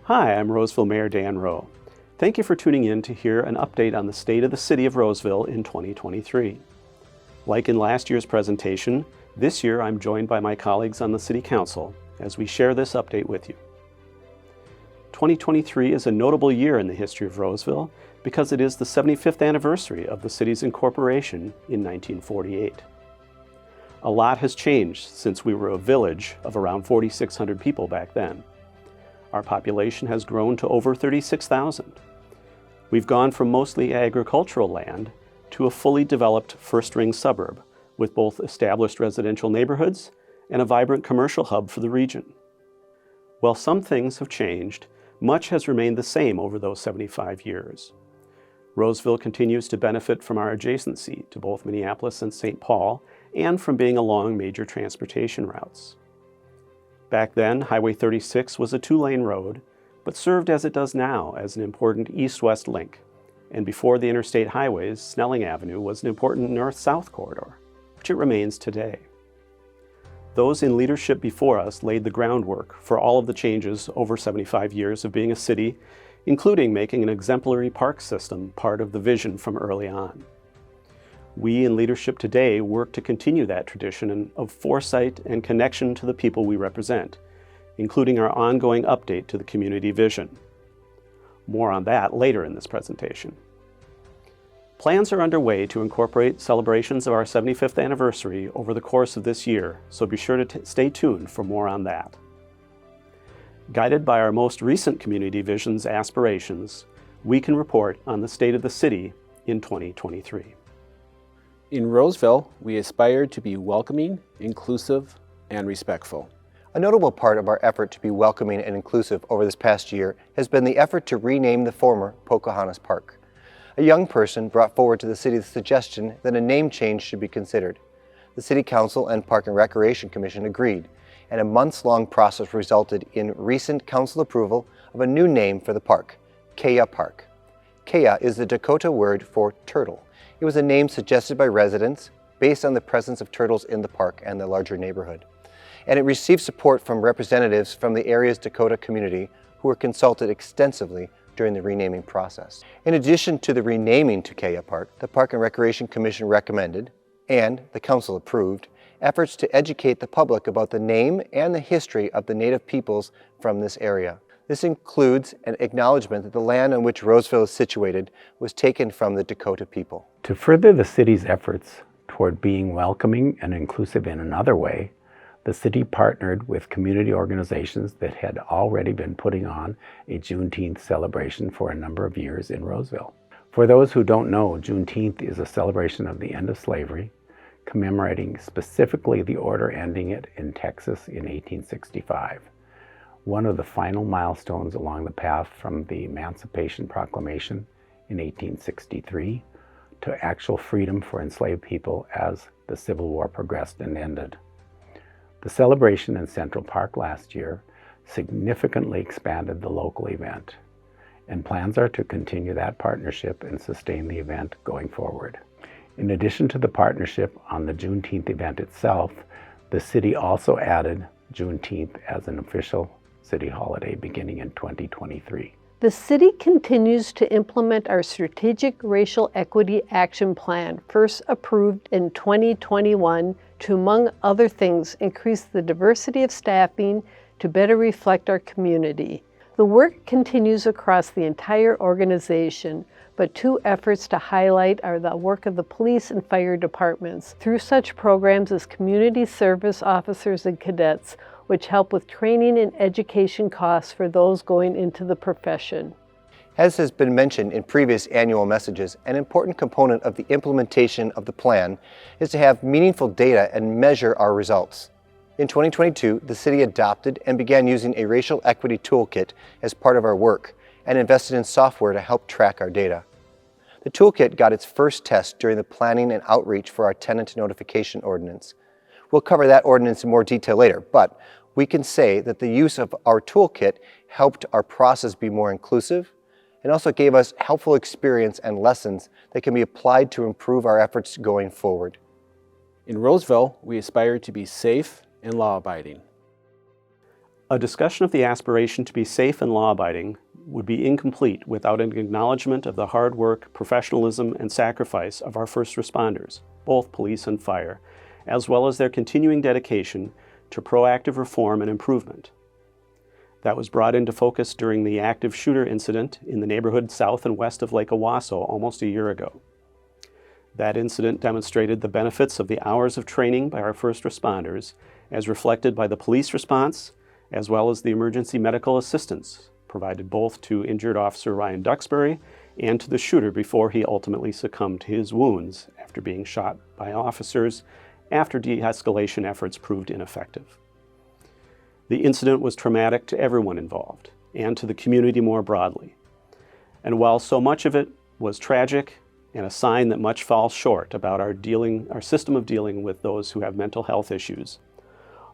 Hi, I'm Roseville Mayor Dan Roe. Thank you for tuning in to hear an update on the state of the City of Roseville in 2023. Like in last year's presentation, this year I'm joined by my colleagues on the City Council as we share this update with you. 2023 is a notable year in the history of Roseville because it is the 75th anniversary of the city's incorporation in 1948. A lot has changed since we were a village of around 4,600 people back then. Our population has grown to over 36,000. We've gone from mostly agricultural land to a fully developed first-ring suburb with both established residential neighborhoods and a vibrant commercial hub for the region. While some things have changed, much has remained the same over those 75 years. Roseville continues to benefit from our adjacency to both Minneapolis and St. Paul and from being along major transportation routes. Back then, Highway 36 was a two-lane road, but served as it does now as an important east-west link. And before the interstate highways, Snelling Avenue was an important north-south corridor, which it remains today. Those in leadership before us laid the groundwork for all of the changes over 75 years of being a city, including making an exemplary park system part of the vision from early on. We in leadership today work to continue that tradition of foresight and connection to the people we represent, including our ongoing update to the community vision. More on that later in this presentation. Plans are underway to incorporate celebrations of our 75th anniversary over the course of this year, so be sure to stay tuned for more on that. Guided by our most recent community vision's aspirations, we can report on the state of the city in 2023. In Roseville, we aspire to be welcoming, inclusive, and respectful. A notable part of our effort to be welcoming and inclusive over this past year has been the effort to rename the former Pocahontas Park. A young person brought forward to the city the suggestion that a name change should be considered. The City Council and Park and Recreation Commission agreed, and a months-long process resulted in recent council approval of a new name for the park, Kea Park. Kea is the Dakota word for turtle. It was a name suggested by residents based on the presence of turtles in the park and the larger neighborhood. And it received support from representatives from the area's Dakota community who were consulted extensively during the renaming process. In addition to the renaming to Kea Park, the Park and Recreation Commission recommended, and the Council approved, efforts to educate the public about the name and the history of the Native peoples from this area. This includes an acknowledgement that the land on which Roseville is situated was taken from the Dakota people. To further the city's efforts toward being welcoming and inclusive in another way, the city partnered with community organizations that had already been putting on a Juneteenth celebration for a number of years in Roseville. For those who don't know, Juneteenth is a celebration of the end of slavery, commemorating specifically the order ending it in Texas in 1865. One of the final milestones along the path from the Emancipation Proclamation in 1863 to actual freedom for enslaved people as the Civil War progressed and ended. The celebration in Central Park last year significantly expanded the local event, and plans are to continue that partnership and sustain the event going forward. In addition to the partnership on the Juneteenth event itself, the city also added Juneteenth as an official city holiday beginning in 2023. The city continues to implement our Strategic Racial Equity Action Plan, first approved in 2021, to, among other things, increase the diversity of staffing to better reflect our community. The work continues across the entire organization, but two efforts to highlight are the work of the police and fire departments through such programs as community service officers and cadets, which help with training and education costs for those going into the profession. As has been mentioned in previous annual messages, an important component of the implementation of the plan is to have meaningful data and measure our results. In 2022, the city adopted and began using a racial equity toolkit as part of our work and invested in software to help track our data. The toolkit got its first test during the planning and outreach for our tenant notification ordinance. We'll cover that ordinance in more detail later, but we can say that the use of our toolkit helped our process be more inclusive and also gave us helpful experience and lessons that can be applied to improve our efforts going forward. In Roseville, we aspire to be safe and law-abiding. A discussion of the aspiration to be safe and law-abiding would be incomplete without an acknowledgement of the hard work, professionalism, and sacrifice of our first responders, both police and fire, as well as their continuing dedication to proactive reform and improvement. That was brought into focus during the active shooter incident in the neighborhood south and west of Lake Owasso almost a year ago. That incident demonstrated the benefits of the hours of training by our first responders, as reflected by the police response, as well as the emergency medical assistance provided both to injured Officer Ryan Duxbury and to the shooter before he ultimately succumbed to his wounds after being shot by officers after de-escalation efforts proved ineffective. The incident was traumatic to everyone involved and to the community more broadly. And while so much of it was tragic and a sign that much falls short about our system of dealing with those who have mental health issues,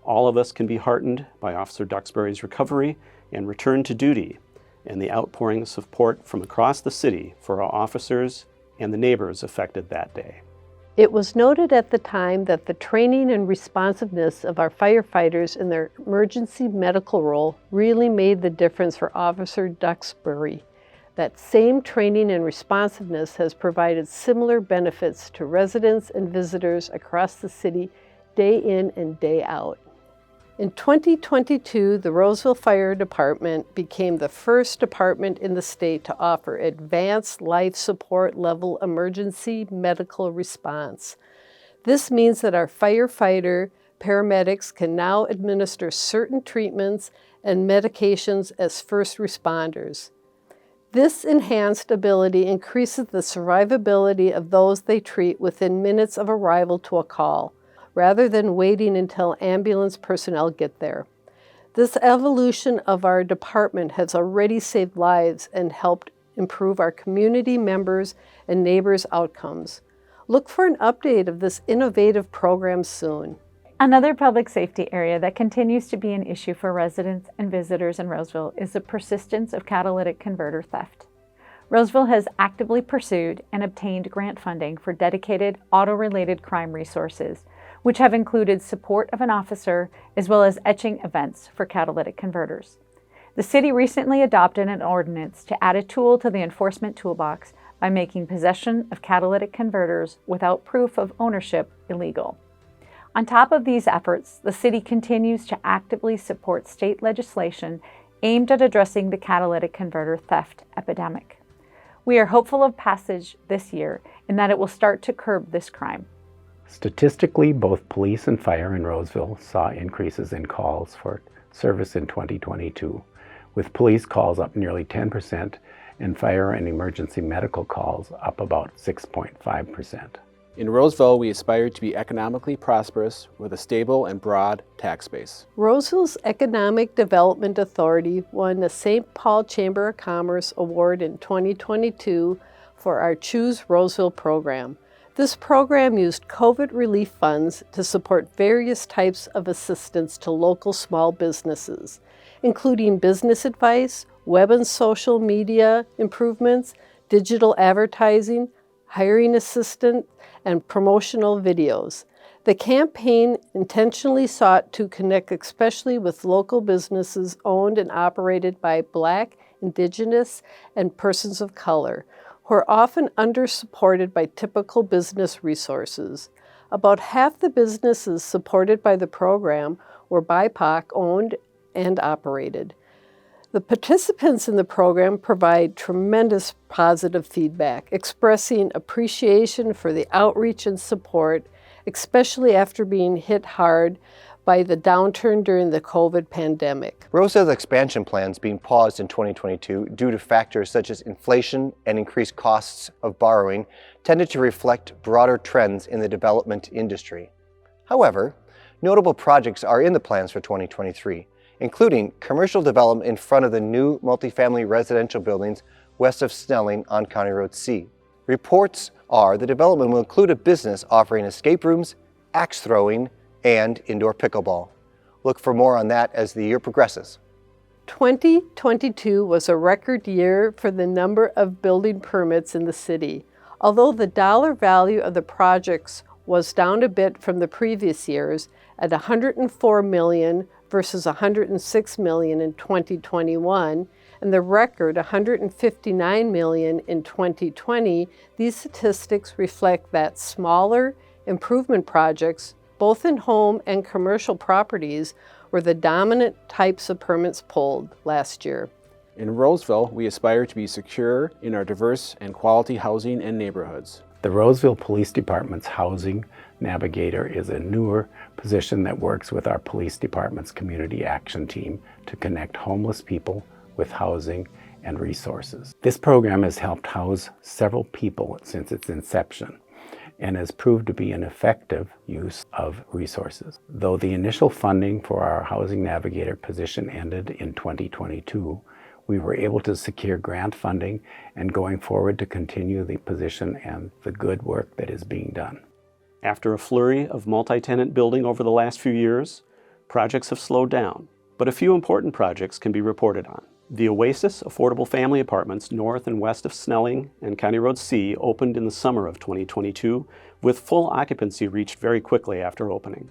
all of us can be heartened by Officer Duxbury's recovery and return to duty and the outpouring of support from across the city for our officers and the neighbors affected that day. It was noted at the time that the training and responsiveness of our firefighters in their emergency medical role really made the difference for Officer Duxbury. That same training and responsiveness has provided similar benefits to residents and visitors across the city day in and day out. In 2022, the Roseville Fire Department became the first department in the state to offer advanced life support level emergency medical response. This means that our firefighter paramedics can now administer certain treatments and medications as first responders. This enhanced ability increases the survivability of those they treat within minutes of arrival to a call, rather than waiting until ambulance personnel get there. This evolution of our department has already saved lives and helped improve our community members' and neighbors' outcomes. Look for an update of this innovative program soon. Another public safety area that continues to be an issue for residents and visitors in Roseville is the persistence of catalytic converter theft. Roseville has actively pursued and obtained grant funding for dedicated auto-related crime resources, which have included support of an officer as well as etching events for catalytic converters. The city recently adopted an ordinance to add a tool to the enforcement toolbox by making possession of catalytic converters without proof of ownership illegal. On top of these efforts, the city continues to actively support state legislation aimed at addressing the catalytic converter theft epidemic. We are hopeful of passage this year in that it will start to curb this crime. Statistically, both police and fire in Roseville saw increases in calls for service in 2022, with police calls up nearly 10% and fire and emergency medical calls up about 6.5%. In Roseville, we aspire to be economically prosperous with a stable and broad tax base. Roseville's Economic Development Authority won the St. Paul Chamber of Commerce Award in 2022 for our Choose Roseville program. This program used COVID relief funds to support various types of assistance to local small businesses, including business advice, web and social media improvements, digital advertising, hiring assistance, and promotional videos. The campaign intentionally sought to connect especially with local businesses owned and operated by Black, Indigenous, and persons of color, who are often under-supported by typical business resources. About half the businesses supported by the program were BIPOC owned and operated. The participants in the program provide tremendous positive feedback, expressing appreciation for the outreach and support, especially after being hit hard by the downturn during the COVID pandemic. Roseville's expansion plans being paused in 2022 due to factors such as inflation and increased costs of borrowing tended to reflect broader trends in the development industry. However, notable projects are in the plans for 2023, including commercial development in front of the new multifamily residential buildings west of Snelling on County Road C. Reports are the development will include a business offering escape rooms, axe throwing, and indoor pickleball. Look for more on that as the year progresses. 2022 was a record year for the number of building permits in the city. Although the dollar value of the projects was down a bit from the previous years at $104 million versus $106 million in 2021, and the record $159 million in 2020, these statistics reflect that smaller improvement projects, both in home and commercial properties, were the dominant types of permits pulled last year. In Roseville, we aspire to be secure in our diverse and quality housing and neighborhoods. The Roseville Police Department's Housing Navigator is a newer position that works with our police department's community action team to connect homeless people with housing and resources. This program has helped house several people since its inception and has proved to be an effective use of resources. Though the initial funding for our Housing Navigator position ended in 2022, we were able to secure grant funding and going forward to continue the position and the good work that is being done. After a flurry of multi-tenant building over the last few years, projects have slowed down, but a few important projects can be reported on. The Oasis Affordable Family Apartments north and west of Snelling and County Road C opened in the summer of 2022, with full occupancy reached very quickly after opening.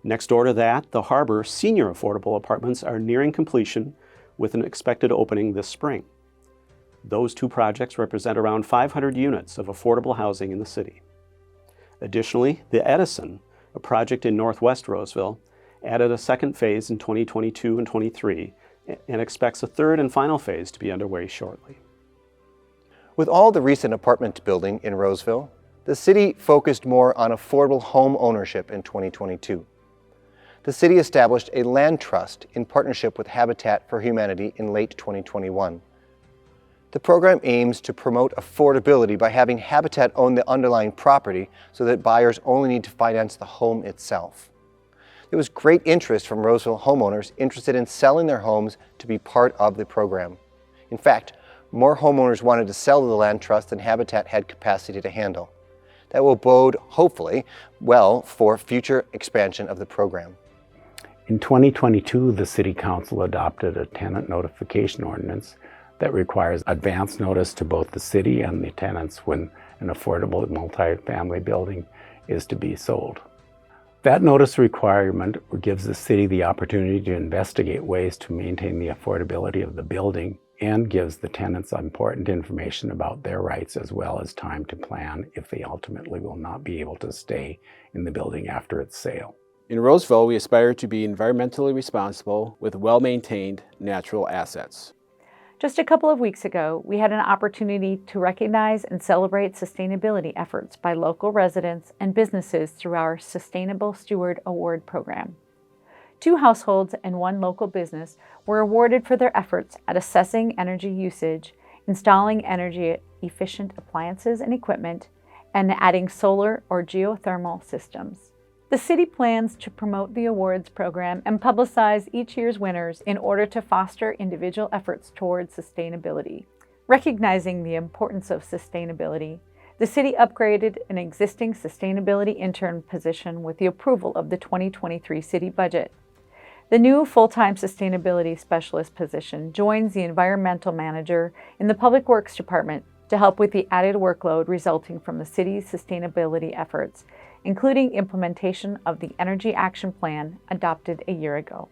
Next door to that, the Harbor Senior Affordable Apartments are nearing completion, with an expected opening this spring. Those two projects represent around 500 units of affordable housing in the city. Additionally, the Edison, a project in northwest Roseville, added a second phase in 2022 and 23 and expects a third and final phase to be underway shortly. With all the recent apartment building in Roseville, the city focused more on affordable home ownership in 2022. The city established a land trust in partnership with Habitat for Humanity in late 2021. The program aims to promote affordability by having Habitat own the underlying property so that buyers only need to finance the home itself. There was great interest from Roseville homeowners interested in selling their homes to be part of the program. In fact, more homeowners wanted to sell to the land trust than Habitat had capacity to handle. That will bode, hopefully, well for future expansion of the program. In 2022, the City Council adopted a tenant notification ordinance that requires advance notice to both the city and the tenants when an affordable multifamily building is to be sold. That notice requirement gives the city the opportunity to investigate ways to maintain the affordability of the building and gives the tenants important information about their rights as well as time to plan if they ultimately will not be able to stay in the building after its sale. In Roseville, we aspire to be environmentally responsible with well-maintained natural assets. Just a couple of weeks ago, we had an opportunity to recognize and celebrate sustainability efforts by local residents and businesses through our Sustainable Steward Award program. 2 households and 1 local business were awarded for their efforts at assessing energy usage, installing energy-efficient appliances and equipment, and adding solar or geothermal systems. The city plans to promote the awards program and publicize each year's winners in order to foster individual efforts towards sustainability. Recognizing the importance of sustainability, the city upgraded an existing sustainability intern position with the approval of the 2023 city budget. The new full-time sustainability specialist position joins the environmental manager in the Public Works Department to help with the added workload resulting from the city's sustainability efforts, including implementation of the Energy Action Plan adopted a year ago.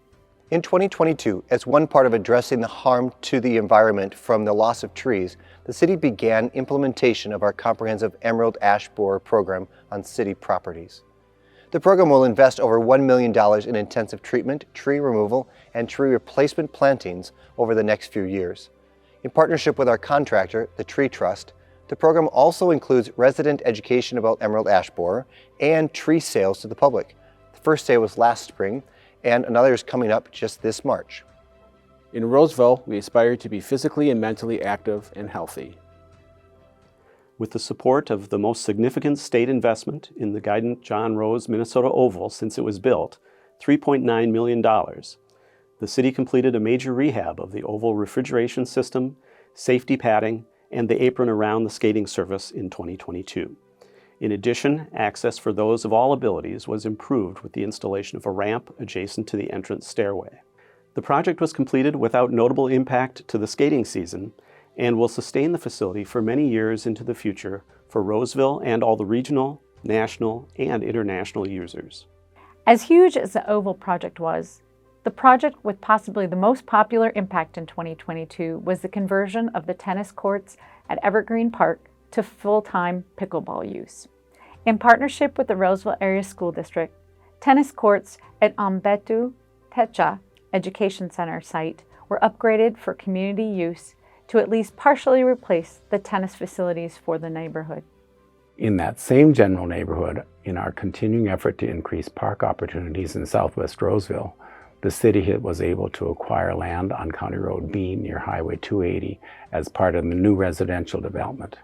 In 2022, as one part of addressing the harm to the environment from the loss of trees, the city began implementation of our comprehensive emerald ash borer program on city properties. The program will invest over $1 million in intensive treatment, tree removal, and tree replacement plantings over the next few years. In partnership with our contractor, the Tree Trust, the program also includes resident education about emerald ash borer and tree sales to the public. The first sale was last spring, and another is coming up just this March. In Roseville, we aspire to be physically and mentally active and healthy. With the support of the most significant state investment in the Guidant John Roe's Minnesota Oval since it was built, $3.9 million, the city completed a major rehab of the Oval refrigeration system, safety padding, and the apron around the skating surface in 2022. In addition, access for those of all abilities was improved with the installation of a ramp adjacent to the entrance stairway. The project was completed without notable impact to the skating season and will sustain the facility for many years into the future for Roseville and all the regional, national, and international users. As huge as the Oval project was, The project with possibly the most popular impact in 2022 was the conversion of the tennis courts at Evergreen Park to full-time pickleball use. In partnership with the Roseville Area School District, tennis courts at Ambetu Techa Education Center site were upgraded for community use to at least partially replace the tennis facilities for the neighborhood. In that same general neighborhood, in our continuing effort to increase park opportunities in southwest Roseville, the city was able to acquire land on County Road B near Highway 280 as part of the new residential development.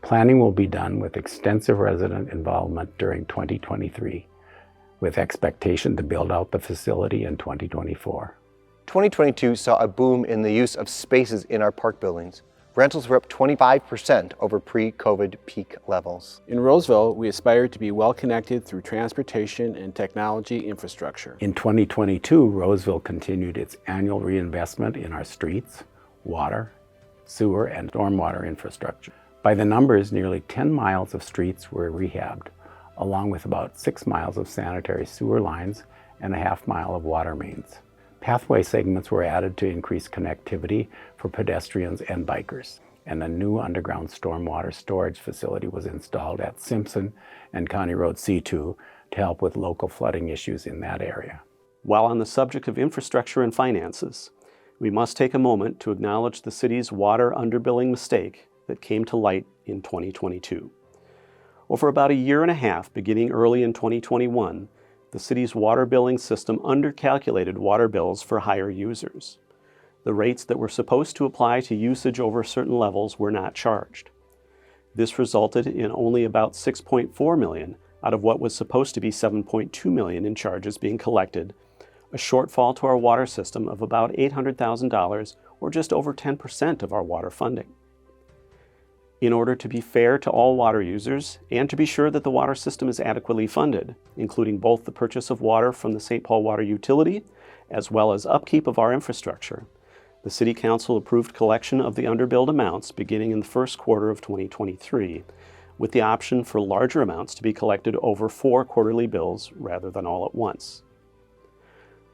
Planning will be done with extensive resident involvement during 2023, with expectation to build out the facility in 2024. 2022 saw a boom in the use of spaces in our park buildings. Rentals were up 25% over pre-COVID peak levels. In Roseville, we aspire to be well-connected through transportation and technology infrastructure. In 2022, Roseville continued its annual reinvestment in our streets, water, sewer, and stormwater infrastructure. By the numbers, nearly 10 miles of streets were rehabbed, along with about 6 miles of sanitary sewer lines and a half-mile of water mains. Pathway segments were added to increase connectivity for pedestrians and bikers, and a new underground stormwater storage facility was installed at Simpson and County Road C2 to help with local flooding issues in that area. While on the subject of infrastructure and finances, we must take a moment to acknowledge the city's water underbilling mistake that came to light in 2022. Over about a year and a half, beginning early in 2021, the city's water billing system undercalculated water bills for higher users. The rates that were supposed to apply to usage over certain levels were not charged. This resulted in only about $6.4 million out of what was supposed to be $7.2 million in charges being collected, a shortfall to our water system of about $800,000, or just over 10% of our water funding. In order to be fair to all water users and to be sure that the water system is adequately funded, including both the purchase of water from the St. Paul Water Utility as well as upkeep of our infrastructure, the City Council approved collection of the underbilled amounts beginning in the first quarter of 2023, with the option for larger amounts to be collected over 4 quarterly bills rather than all at once.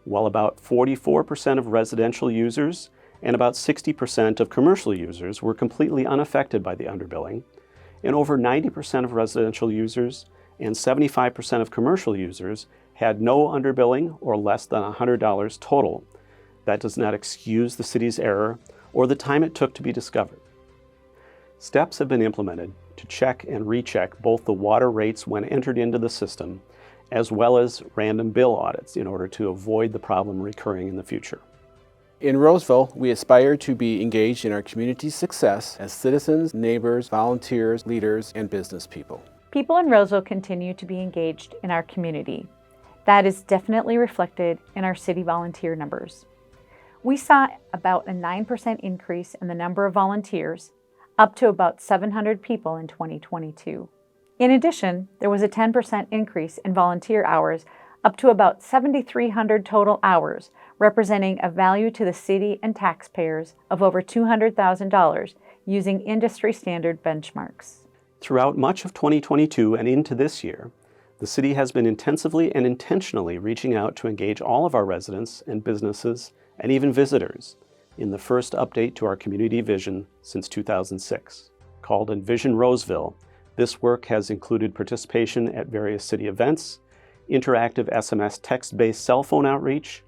While about 44% of residential users and about 60% of commercial users were completely unaffected by the underbilling, and over 90% of residential users and 75% of commercial users had no underbilling or less than $100 total. That does not excuse the city's error or the time it took to be discovered. Steps have been implemented to check and recheck both the water rates when entered into the system, as well as random bill audits in order to avoid the problem recurring in the future. In Roseville, we aspire to be engaged in our community's success as citizens, neighbors, volunteers, leaders, and business people. People in Roseville continue to be engaged in our community. That is definitely reflected in our city volunteer numbers. We saw about a 9% increase in the number of volunteers, up to about 700 people in 2022. In addition, there was a 10% increase in volunteer hours, up to about 7,300 total hours, representing a value to the city and taxpayers of over $200,000 using industry standard benchmarks. Throughout much of 2022 and into this year, the city has been intensively and intentionally reaching out to engage all of our residents and businesses and even visitors in the first update to our community vision since 2006. Called Envision Roseville, this work has included participation at various city events, interactive SMS text-based cell phone outreach,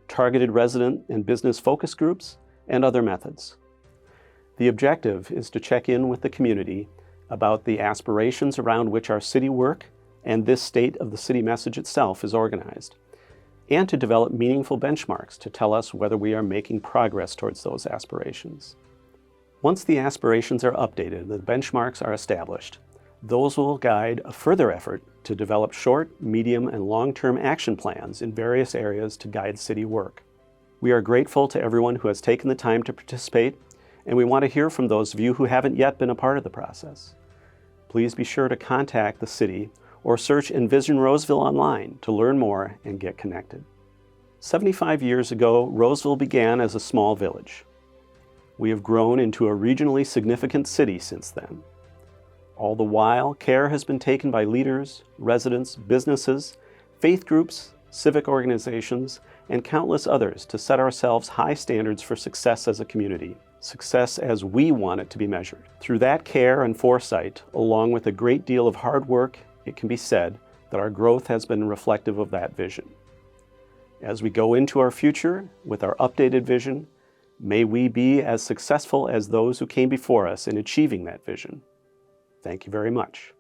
targeted resident and business focus groups, and other methods. The objective is to check in with the community about the aspirations around which our city work and this state of the city message itself is organized, and to develop meaningful benchmarks to tell us whether we are making progress towards those aspirations. Once the aspirations are updated and the benchmarks are established, those will guide a further effort to develop short, medium, and long-term action plans in various areas to guide city work. We are grateful to everyone who has taken the time to participate, and we want to hear from those of you who haven't yet been a part of the process. Please be sure to contact the city or search Envision Roseville online to learn more and get connected. 75 years ago, Roseville began as a small village. We have grown into a regionally significant city since then. All the while, care has been taken by leaders, residents, businesses, faith groups, civic organizations, and countless others to set ourselves high standards for success as a community, success as we want it to be measured. Through that care and foresight, along with a great deal of hard work, it can be said that our growth has been reflective of that vision. As we go into our future with our updated vision, may we be as successful as those who came before us in achieving that vision. Thank you very much.